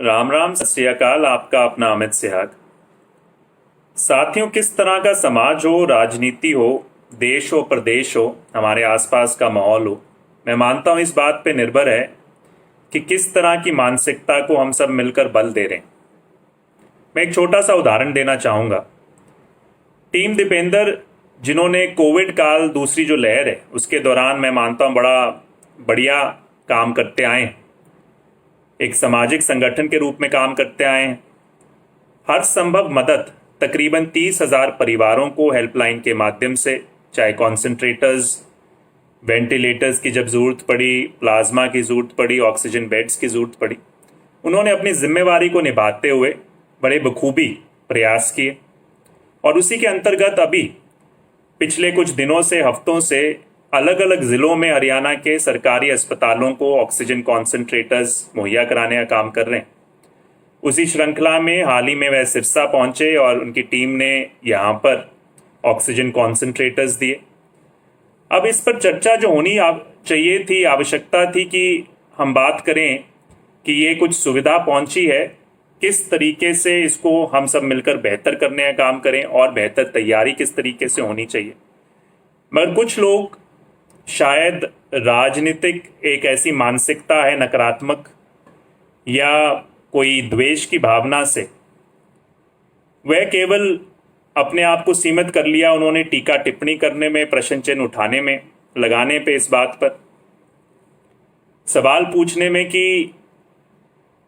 राम राम, सत श्री अकाल। आपका अपना अमित सिहाग। साथियों, किस तरह का समाज हो, राजनीति हो, देश हो, प्रदेश हो, हमारे आसपास का माहौल हो, मैं मानता हूं इस बात पे निर्भर है कि किस तरह की मानसिकता को हम सब मिलकर बल दे रहे हैं। मैं एक छोटा सा उदाहरण देना चाहूंगा। टीम दीपेंद्र, जिन्होंने कोविड काल, दूसरी जो लहर है उसके दौरान, मैं मानता हूं बड़ा बढ़िया काम करते आए हैं। एक सामाजिक संगठन के रूप में काम करते आए हैं। हर संभव मदद तकरीबन 30,000 परिवारों को हेल्पलाइन के माध्यम से, चाहे कॉन्सेंट्रेटर्स, वेंटिलेटर्स की जब जरूरत पड़ी, प्लाज्मा की जरूरत पड़ी, ऑक्सीजन बेड्स की जरूरत पड़ी, उन्होंने अपनी जिम्मेवारी को निभाते हुए बड़े बखूबी प्रयास किए। और उसी के अंतर्गत अभी पिछले कुछ दिनों से, हफ्तों से अलग अलग जिलों में हरियाणा के सरकारी अस्पतालों को ऑक्सीजन कॉन्सेंट्रेटर्स मुहैया कराने का काम कर रहे हैं। उसी श्रृंखला में हाल ही में वह सिरसा पहुंचे और उनकी टीम ने यहाँ पर ऑक्सीजन कॉन्सेंट्रेटर्स दिए। अब इस पर चर्चा जो होनी चाहिए थी, आवश्यकता थी कि हम बात करें कि ये कुछ सुविधा पहुंची है, किस तरीके से इसको हम सब मिलकर बेहतर करने का काम करें और बेहतर तैयारी किस तरीके से होनी चाहिए। मगर कुछ लोग, शायद राजनीतिक एक ऐसी मानसिकता है नकारात्मक या कोई द्वेष की भावना से, वह केवल अपने आप को सीमित कर लिया। उन्होंने टीका टिप्पणी करने में, प्रश्न चिन्ह उठाने में, लगाने पे, इस बात पर सवाल पूछने में कि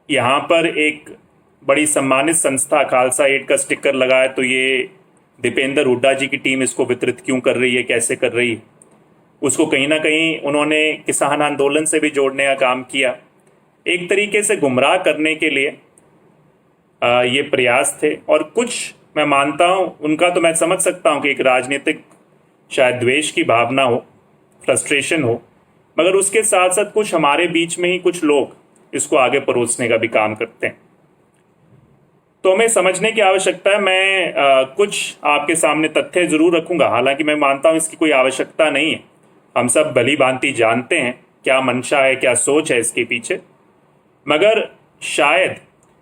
यहाँ पर एक बड़ी सम्मानित संस्था खालसा एड का स्टिकर लगा है, तो ये दीपेंद्र हुड्डा जी की टीम इसको वितरित क्यों कर रही है, कैसे कर रही है। उसको कहीं ना कहीं उन्होंने किसान आंदोलन से भी जोड़ने का काम किया। एक तरीके से गुमराह करने के लिए ये प्रयास थे। और कुछ, मैं मानता हूं उनका, तो मैं समझ सकता हूं कि एक राजनीतिक शायद द्वेष की भावना हो, फ्रस्ट्रेशन हो, मगर उसके साथ साथ कुछ हमारे बीच में ही कुछ लोग इसको आगे परोसने का भी काम करते हैं। तो हमें समझने की आवश्यकता है। मैं कुछ आपके सामने तथ्य जरूर रखूंगा, हालांकि मैं मानता हूं इसकी कोई आवश्यकता नहीं है। हम सब भली भांति जानते हैं क्या मंशा है, क्या सोच है इसके पीछे। मगर शायद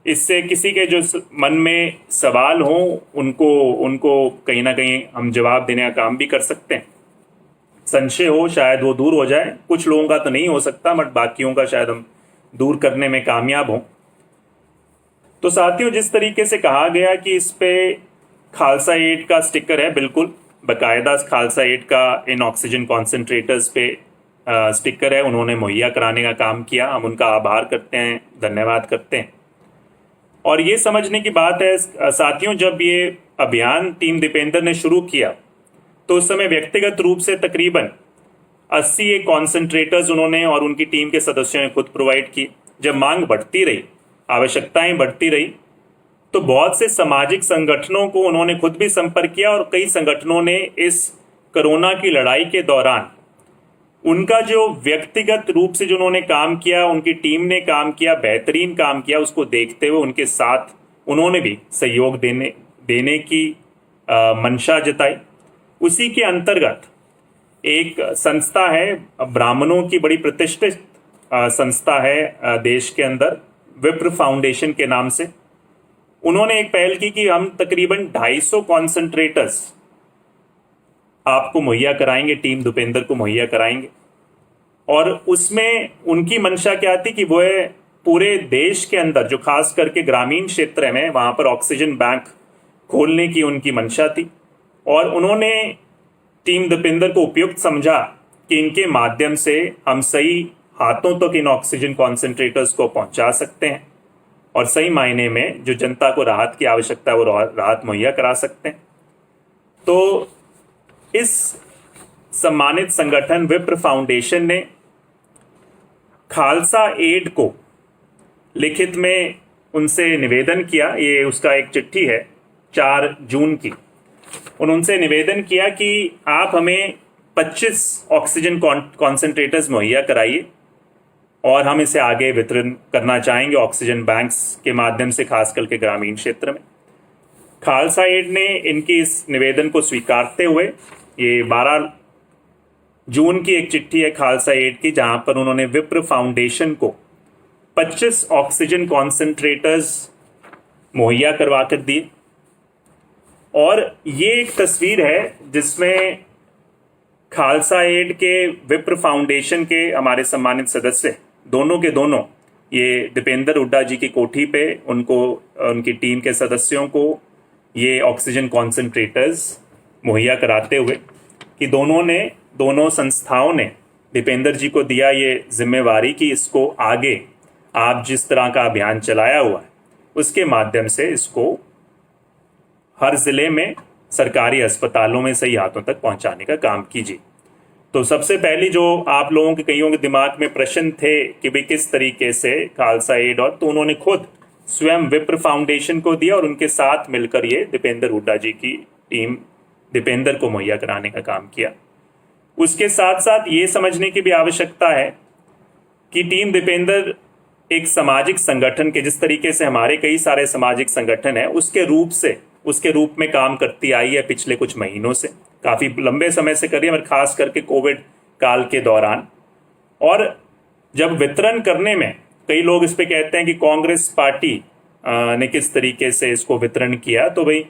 इससे किसी के जो मन में सवाल हो, उनको उनको कहीं ना कहीं हम जवाब देने का काम भी कर सकते हैं। संशय हो, शायद वो दूर हो जाए। कुछ लोगों का तो नहीं हो सकता, बट बाकियों का शायद हम दूर करने में कामयाब हों। तो साथियों, जिस तरीके से कहा गया कि इस पे खालसा एड का स्टिकर है, बिल्कुल बाकायदा खालसा एड का इन ऑक्सीजन कॉन्सेंट्रेटर्स पे स्टिकर है, उन्होंने मुहैया कराने का काम किया। हम उनका आभार करते हैं, धन्यवाद करते हैं। और ये समझने की बात है साथियों, जब ये अभियान टीम दीपेंद्र ने शुरू किया तो उस समय व्यक्तिगत रूप से तकरीबन 80 एक कॉन्सेंट्रेटर्स उन्होंने और उनकी टीम के सदस्यों ने खुद प्रोवाइड की। जब मांग बढ़ती रही, आवश्यकताएं बढ़ती रही, तो बहुत से सामाजिक संगठनों को उन्होंने खुद भी संपर्क किया और कई संगठनों ने इस कोरोना की लड़ाई के दौरान उनका जो व्यक्तिगत रूप से जो उन्होंने काम किया, उनकी टीम ने काम किया, बेहतरीन काम किया, उसको देखते हुए उनके साथ उन्होंने भी सहयोग देने की मंशा जताई। उसी के अंतर्गत एक संस्था है, ब्राह्मणों की बड़ी प्रतिष्ठित संस्था है देश के अंदर, विप्र फाउंडेशन के नाम से। उन्होंने एक पहल की कि हम तकरीबन 250 कॉन्सेंट्रेटर्स आपको मुहैया कराएंगे, टीम दीपेंद्र को मुहैया कराएंगे। और उसमें उनकी मंशा क्या थी कि वो पूरे देश के अंदर, जो खास करके ग्रामीण क्षेत्र में, वहां पर ऑक्सीजन बैंक खोलने की उनकी मंशा थी। और उन्होंने टीम दीपेंद्र को उपयुक्त समझा कि इनके माध्यम से हम सही हाथों तक इन ऑक्सीजन कॉन्सेंट्रेटर्स को पहुंचा सकते हैं और सही मायने में जो जनता को राहत की आवश्यकता है वो राहत मुहैया करा सकते हैं। तो इस सम्मानित संगठन विप्र फाउंडेशन ने खालसा एड को लिखित में उनसे निवेदन किया। ये उसका एक चिट्ठी है 4 जून की। उनसे निवेदन किया कि आप हमें 25 ऑक्सीजन कॉन्सेंट्रेटर्स मुहैया कराइए और हम इसे आगे वितरण करना चाहेंगे ऑक्सीजन बैंक्स के माध्यम से, खास करके ग्रामीण क्षेत्र में। खालसा एड ने इनकी इस निवेदन को स्वीकारते हुए, ये 12 जून की एक चिट्ठी है खालसा एड की, जहां पर उन्होंने विप्र फाउंडेशन को 25 ऑक्सीजन कॉन्सेंट्रेटर्स मुहैया करवा कर दिए। और ये एक तस्वीर है जिसमें खालसा एड के विप्र फाउंडेशन के हमारे सम्मानित सदस्य दोनों के दोनों ये दीपेंद्र हुड्डा जी की कोठी पे उनको, उनकी टीम के सदस्यों को ये ऑक्सीजन कॉन्सेंट्रेटर्स मुहैया कराते हुए कि दोनों संस्थाओं ने दीपेंद्र जी को दिया ये जिम्मेवारी कि इसको आगे आप जिस तरह का अभियान चलाया हुआ है उसके माध्यम से इसको हर जिले में सरकारी अस्पतालों में सही हाथों तक पहुंचाने का काम कीजिए। तो सबसे पहली जो आप लोगों के कईयों के दिमाग में प्रश्न थे कि भाई किस तरीके से खालसा एड, और तो उन्होंने खुद स्वयं विप्र फाउंडेशन को दिया और उनके साथ मिलकर ये दीपेंद्र हुड्डा जी की टीम दीपेंद्र को मुहैया कराने का काम किया। उसके साथ साथ ये समझने की भी आवश्यकता है कि टीम दीपेंद्र एक सामाजिक संगठन के, जिस तरीके से हमारे कई सारे सामाजिक संगठन है उसके रूप में काम करती आई है पिछले कुछ महीनों से, काफी लंबे समय से कर रही है, मगर खास करके कोविड काल के दौरान। और जब वितरण करने में कई लोग इस पे कहते हैं कि कांग्रेस पार्टी ने किस तरीके से इसको वितरण किया, तो भाई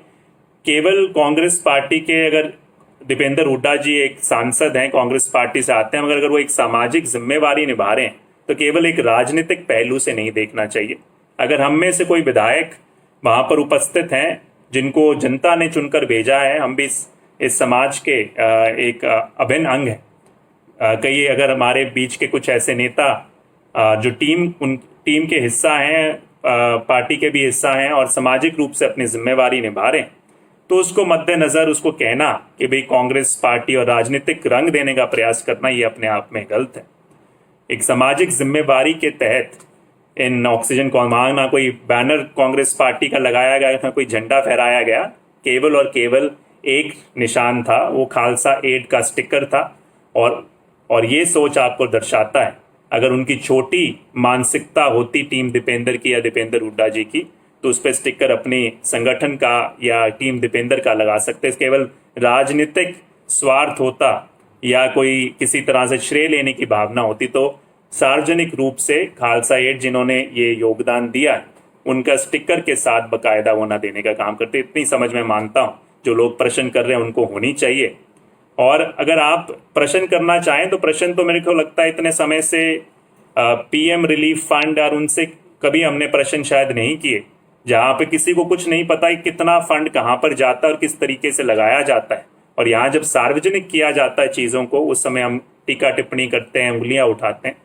केवल कांग्रेस पार्टी के, अगर दीपेंद्र हुड्डा जी एक सांसद हैं, कांग्रेस पार्टी से आते हैं, मगर अगर वो एक सामाजिक जिम्मेवारी निभा रहे हैं तो केवल एक राजनीतिक पहलू से नहीं देखना चाहिए। अगर हम में से कोई विधायक वहां पर उपस्थित हैं जिनको जनता ने चुनकर भेजा है, हम भी इस समाज के एक अभिन्न अंग हैं। कई अगर हमारे बीच के कुछ ऐसे नेता जो उन टीम के हिस्सा हैं, पार्टी के भी हिस्सा हैं और सामाजिक रूप से अपनी जिम्मेवारी निभा रहे हैं, तो उसको मद्देनजर उसको कहना कि भाई कांग्रेस पार्टी और राजनीतिक रंग देने का प्रयास करना, ये अपने आप में गलत है। एक सामाजिक जिम्मेवारी के तहत इन ऑक्सीजन को ना कोई बैनर कांग्रेस पार्टी का लगाया गया, ना कोई झंडा फहराया गया, केवल और केवल एक निशान था, वो खालसा एड का स्टिकर था। और ये सोच आपको दर्शाता है, अगर उनकी छोटी मानसिकता होती टीम दीपेंद्र की या दीपेंद्र हुड्डा जी की, तो उस पर स्टिकर अपने संगठन का या टीम दीपेंद्र का लगा सकते। केवल राजनीतिक स्वार्थ होता या कोई किसी तरह से श्रेय लेने की भावना होती तो सार्वजनिक रूप से खालसा एड जिन्होंने ये योगदान दिया उनका स्टिकर के साथ बकायदा वो ना देने का काम करते। इतनी समझ में मानता हूँ जो लोग प्रश्न कर रहे हैं उनको होनी चाहिए। और अगर आप प्रश्न करना चाहें तो प्रश्न तो मेरे को लगता है इतने समय से पीएम रिलीफ फंड और उनसे कभी हमने प्रश्न शायद नहीं किए, जहाँ पे किसी को कुछ नहीं पता कि कितना फंड कहाँ पर जाता है और किस तरीके से लगाया जाता है। और यहाँ जब सार्वजनिक किया जाता है चीज़ों को, उस समय हम टीका टिप्पणी करते हैं, उंगलियां उठाते हैं।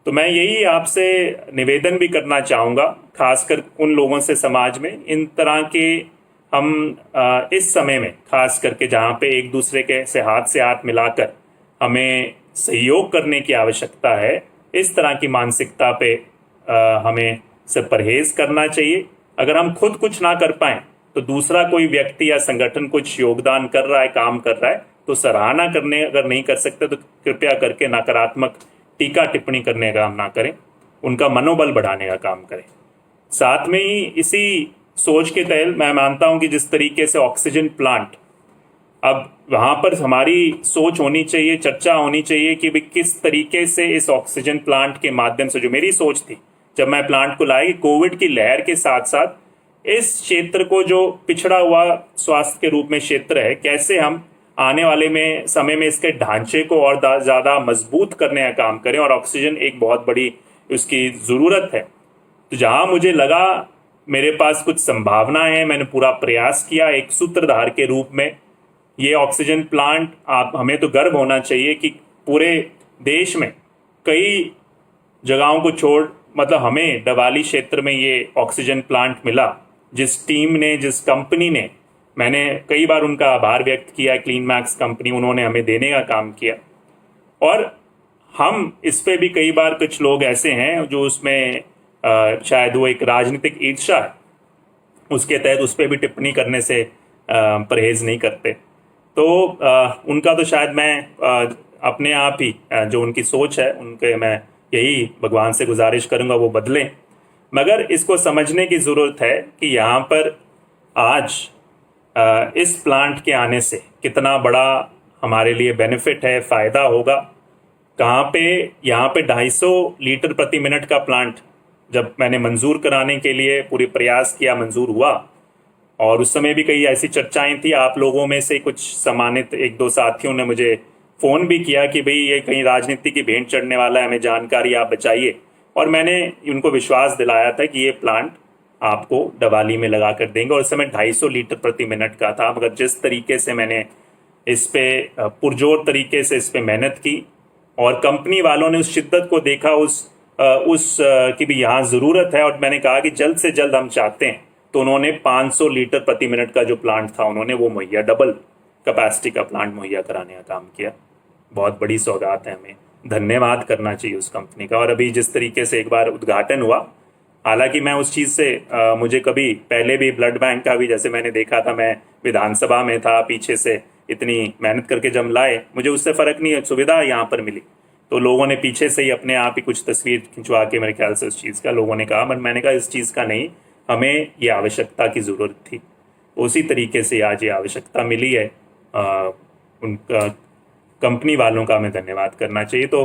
तो मैं यही आपसे निवेदन भी करना चाहूँगा, खासकर उन लोगों से समाज में, इन तरह के हम इस समय में खास करके जहाँ पे एक दूसरे के से हाथ मिलाकर हमें सहयोग करने की आवश्यकता है, इस तरह की मानसिकता पे हमें से परहेज करना चाहिए। अगर हम खुद कुछ ना कर पाएं तो दूसरा कोई व्यक्ति या संगठन कुछ योगदान कर रहा है, काम कर रहा है, तो सराहना करने अगर नहीं कर सकते तो कृपया करके नकारात्मक टीका टिप्पणी करने का काम ना करें, उनका मनोबल बढ़ाने का काम करें। साथ में ही इसी सोच के तहत मैं मानता हूं कि जिस तरीके से ऑक्सीजन प्लांट, अब वहां पर हमारी सोच होनी चाहिए, चर्चा होनी चाहिए कि भाई किस तरीके से इस ऑक्सीजन प्लांट के माध्यम से, जो मेरी सोच थी जब मैं प्लांट को लाया, कोविड की लहर के साथ साथ इस क्षेत्र को, जो पिछड़ा हुआ स्वास्थ्य के रूप में क्षेत्र है, कैसे हम आने वाले में समय में इसके ढांचे को और ज़्यादा मजबूत करने का काम करें। और ऑक्सीजन एक बहुत बड़ी उसकी ज़रूरत है। तो जहाँ मुझे लगा मेरे पास कुछ संभावना है, मैंने पूरा प्रयास किया एक सूत्रधार के रूप में। ये ऑक्सीजन प्लांट, आप हमें तो गर्व होना चाहिए कि पूरे देश में कई जगहों को छोड़, मतलब हमें डवाली क्षेत्र में ये ऑक्सीजन प्लांट मिला। जिस टीम ने, जिस कंपनी ने, मैंने कई बार उनका आभार व्यक्त किया, क्लीन मैक्स कंपनी, उन्होंने हमें देने का काम किया। और हम इस पे भी कई बार कुछ लोग ऐसे हैं जो उसमें शायद वो एक राजनीतिक ईर्ष्या है, उसके तहत उस पर भी टिप्पणी करने से परहेज नहीं करते। तो उनका तो शायद मैं अपने आप ही जो उनकी सोच है उनके, मैं यही भगवान से गुजारिश करूंगा वो बदलें। मगर इसको समझने की ज़रूरत है कि यहाँ पर आज इस प्लांट के आने से कितना बड़ा हमारे लिए बेनिफिट है, फ़ायदा होगा। कहाँ पे, यहाँ पे 250 लीटर प्रति मिनट का प्लांट जब मैंने मंजूर कराने के लिए पूरे प्रयास किया, मंजूर हुआ, और उस समय भी कई ऐसी चर्चाएं थी। आप लोगों में से कुछ सम्मानित एक दो साथियों ने मुझे फ़ोन भी किया कि भाई ये कहीं राजनीति की भेंट चढ़ने वाला है, हमें जानकारी आप बचाइए। और मैंने उनको विश्वास दिलाया था कि ये प्लांट आपको डवाली में लगा कर देंगे, और उस समय 250 लीटर प्रति मिनट का था। मगर जिस तरीके से मैंने इस पे पुरजोर तरीके से इस पे मेहनत की, और कंपनी वालों ने उस शिद्दत को देखा, कि भी यहाँ ज़रूरत है, और मैंने कहा कि जल्द से जल्द हम चाहते हैं, तो उन्होंने 500 लीटर प्रति मिनट का जो प्लांट था उन्होंने वो मुहैया, डबल कैपेसिटी का प्लांट मुहैया कराने का काम किया। बहुत बड़ी सौगात है, हमें धन्यवाद करना चाहिए उस कंपनी का। और अभी जिस तरीके से एक बार उद्घाटन हुआ, हालांकि मैं उस चीज़ से मुझे कभी पहले भी ब्लड बैंक का भी, जैसे मैंने देखा था, मैं विधानसभा में था पीछे से, इतनी मेहनत करके जब लाए, मुझे उससे फ़र्क नहीं है, सुविधा यहाँ पर मिली, तो लोगों ने पीछे से ही अपने आप ही कुछ तस्वीर खिंचवा के, मेरे ख्याल से उस चीज़ का लोगों ने कहा, बट मैंने कहा इस चीज़ का नहीं, हमें ये आवश्यकता की ज़रूरत थी। उसी तरीके से आज ये आवश्यकता मिली है। उनका, कंपनी वालों का हमें धन्यवाद करना चाहिए। तो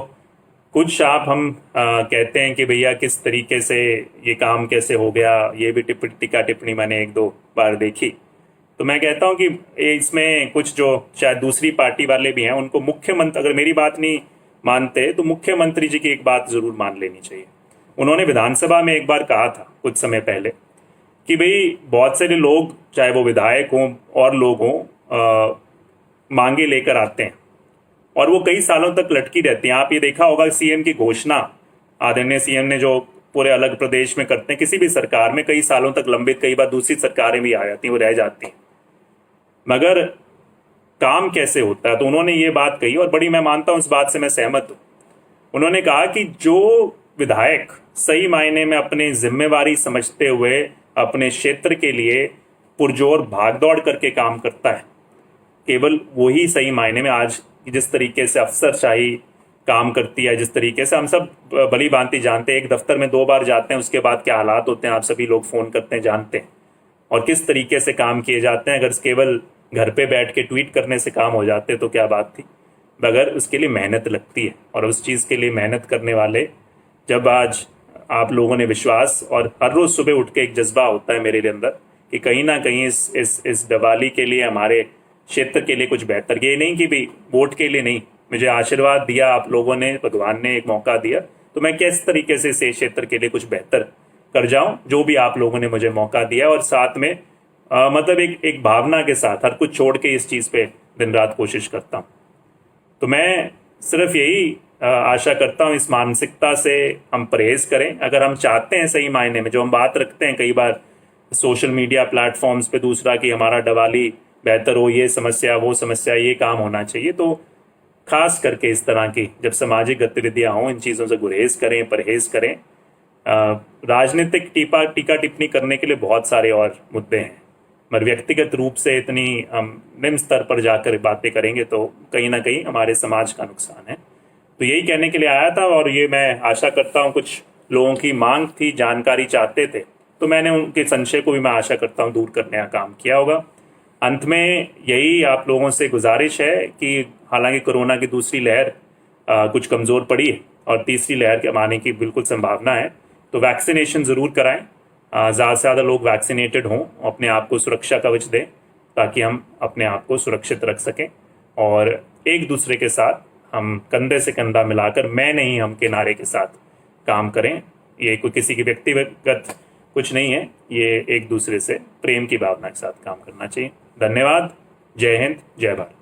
कुछ आप हम कहते हैं कि भैया किस तरीके से ये काम कैसे हो गया, ये भी टीका टिप्पणी मैंने एक दो बार देखी। तो मैं कहता हूँ कि इसमें कुछ जो शायद दूसरी पार्टी वाले भी हैं, उनको मुख्यमंत्री, अगर मेरी बात नहीं मानते तो मुख्यमंत्री जी की एक बात जरूर मान लेनी चाहिए। उन्होंने विधानसभा में एक बार कहा था कुछ समय पहले कि भाई बहुत सारे लोग, चाहे वो विधायक हों और लोग हों, मांगे लेकर आते हैं और वो कई सालों तक लटकी रहती हैं। आप ये देखा होगा, सीएम की घोषणा, आदरणीय सीएम ने जो पूरे अलग प्रदेश में करते हैं, किसी भी सरकार में कई सालों तक लंबित, कई बार दूसरी सरकारें भी आ जाती हैं, वो रह जाती हैं, मगर काम कैसे होता है। तो उन्होंने ये बात कही, और बड़ी मैं मानता हूं, इस बात से मैं सहमत हूं। उन्होंने कहा कि जो विधायक सही मायने में अपनी जिम्मेवारी समझते हुए अपने क्षेत्र के लिए पुरजोर भागदौड़ करके काम करता है, केवल वही सही मायने में आज जिस तरीके से अफसरशाही काम करती है, जिस तरीके से हम सब भली भांति जानते हैं, एक दफ्तर में 2 बार जाते हैं, उसके बाद क्या हालात होते हैं आप सभी लोग फ़ोन करते हैं, जानते हैं, और किस तरीके से काम किए जाते हैं। अगर केवल घर पे बैठ के ट्वीट करने से काम हो जाते तो क्या बात थी, मगर उसके लिए मेहनत लगती है। और उस चीज़ के लिए मेहनत करने वाले, जब आज आप लोगों ने विश्वास, और हर रोज़ सुबह उठ के एक जज्बा होता है मेरे अंदर कि कहीं ना कहीं इस दिवाली के लिए, हमारे क्षेत्र के लिए कुछ बेहतर, ये नहीं कि भाई वोट के लिए नहीं, मुझे आशीर्वाद दिया आप लोगों ने, भगवान ने एक मौका दिया, तो मैं किस तरीके से इस क्षेत्र के लिए कुछ बेहतर कर जाऊं, जो भी आप लोगों ने मुझे मौका दिया। और साथ में मतलब एक भावना के साथ हर कुछ छोड़ के इस चीज़ पे दिन रात कोशिश करता हूं। तो मैं सिर्फ यही आशा करता हूं, इस मानसिकता से हम परहेज करें। अगर हम चाहते हैं सही मायने में, जो हम बात रखते हैं कई बार सोशल मीडिया प्लेटफॉर्म्स पे, दूसरा कि हमारा दिवाली बेहतर हो, ये समस्या वो समस्या, ये काम होना चाहिए, तो खास करके इस तरह की जब सामाजिक गतिविधियां हों, इन चीज़ों से गुरेज करें, परहेज करें। राजनीतिक टीका टिप्पणी करने के लिए बहुत सारे और मुद्दे हैं, मगर व्यक्तिगत रूप से इतनी हम निम्न स्तर पर जाकर बातें करेंगे तो कहीं ना कहीं हमारे समाज का नुकसान है। तो यही कहने के लिए आया था, और ये मैं आशा करता हूँ, कुछ लोगों की मांग थी, जानकारी चाहते थे, तो मैंने उनके संशय को भी मैं आशा करता हूँ दूर करने का काम किया होगा। अंत में यही आप लोगों से गुजारिश है कि हालांकि कोरोना की दूसरी लहर कुछ कमज़ोर पड़ी है, और तीसरी लहर के आने की बिल्कुल संभावना है, तो वैक्सीनेशन ज़रूर कराएं, ज़्यादा से ज़्यादा लोग वैक्सीनेटेड हों, अपने आप को सुरक्षा कवच दें, ताकि हम अपने आप को सुरक्षित रख सकें, और एक दूसरे के साथ हम कंधे से कंधा मिलाकर, मैं नहीं हम के नारे के साथ काम करें। ये कोई किसी की व्यक्तिगत कुछ नहीं है, ये एक दूसरे से प्रेम की भावना के साथ काम करना चाहिए। धन्यवाद। जय हिंद, जय भारत।